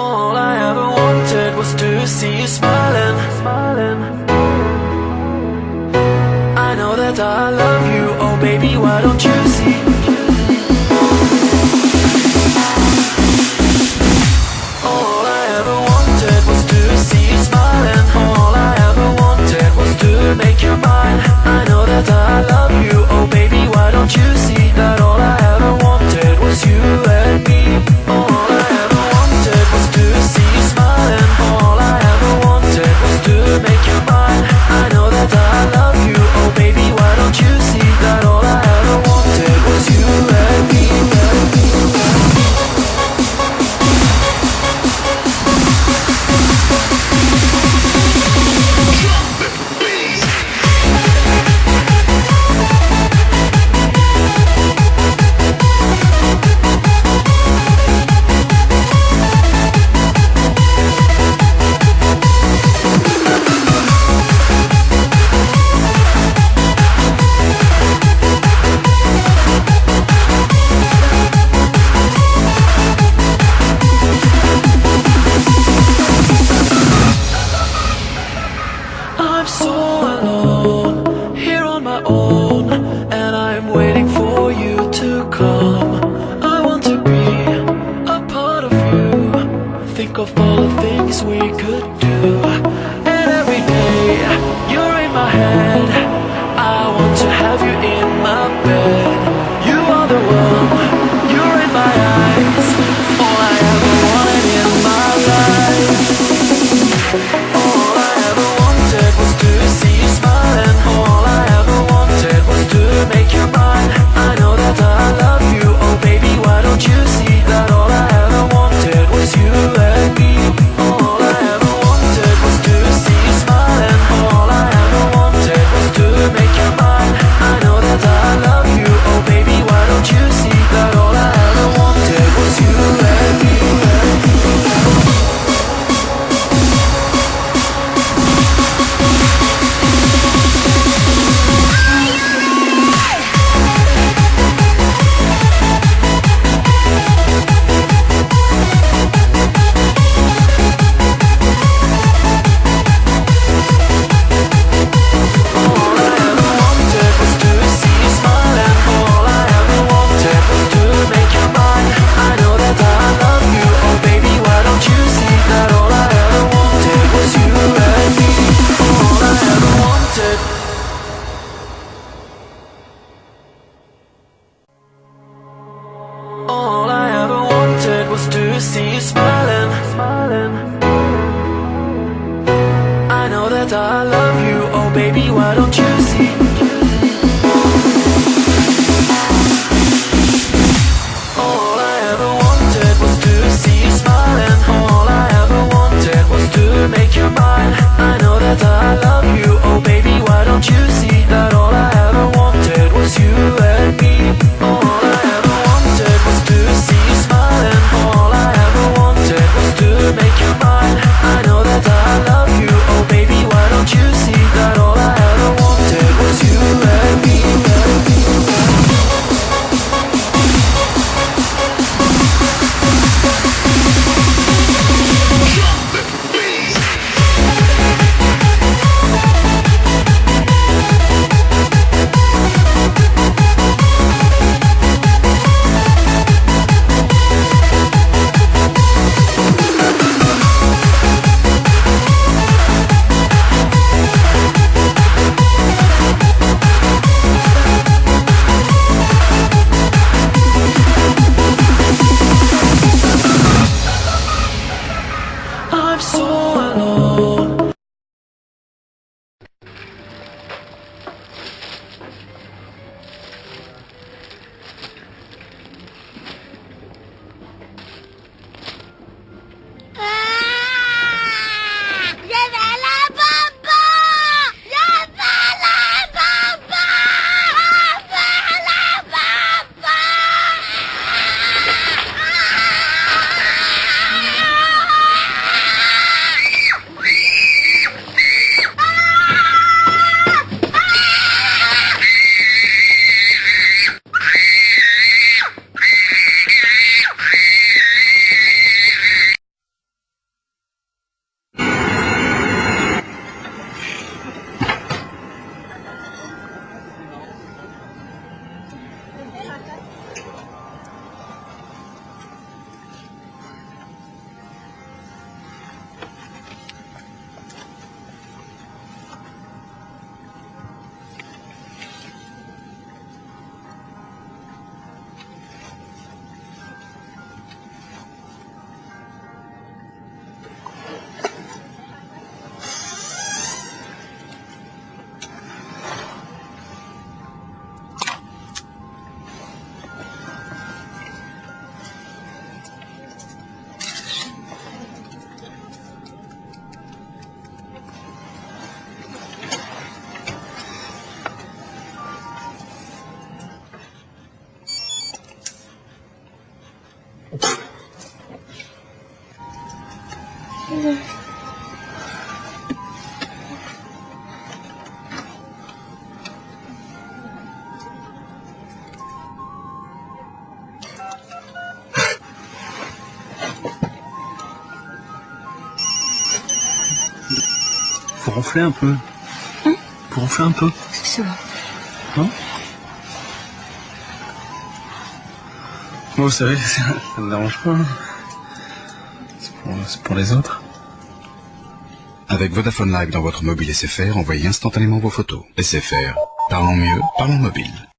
All I ever wanted was to see you smiling. I know that I love you, oh baby, why don't you see? All I ever wanted was to see you smiling. All I ever wanted was to make you mine. I know that I love you, oh baby, why don't you see that all I ever wanted was you and me. All I ever wanted was to see you smiling. All I ever wanted was to make you mine. I know that I love you, oh baby, why don't you see that all I ever wanted was you and me. I'm so alone, here on my own, and I'm waiting for you to come. I want to be a part of you, think of all the things we could do. And every day, you're in my head, I want to have you in my bed. You are the one, you're in my eyes, all I ever wanted in my life. All I ever wanted was to see you smiling. All I ever wanted was to make you mine. I know that I love you, oh baby, why don't you see that all I ever wanted was you and me. All I ever wanted was to see you smiling. All I ever wanted was to make you mine. I know that I love you, oh baby, why don't you see that all I ever wanted was you and me. All I ever wanted was to see you smiling. I know that I love you, oh baby, why don't you see? All I ever wanted was to see you smiling. All I ever wanted was to make you mine. I know that I love you, oh baby, why don't you see that all I ever wanted was you and me. All I ever wanted was to see you smiling. All I ever wanted was to make you mine. I know that I love you, oh baby, why don't you see that all I ever wanted Faut ronfler un peu. Faut ronfler un peu. C'est bon. Hein? Moi, vous savez, ça me dérange pas. C'est pour les autres. Avec Vodafone Live dans votre mobile SFR, envoyez instantanément vos photos. SFR, parlons mieux, parlons mobile.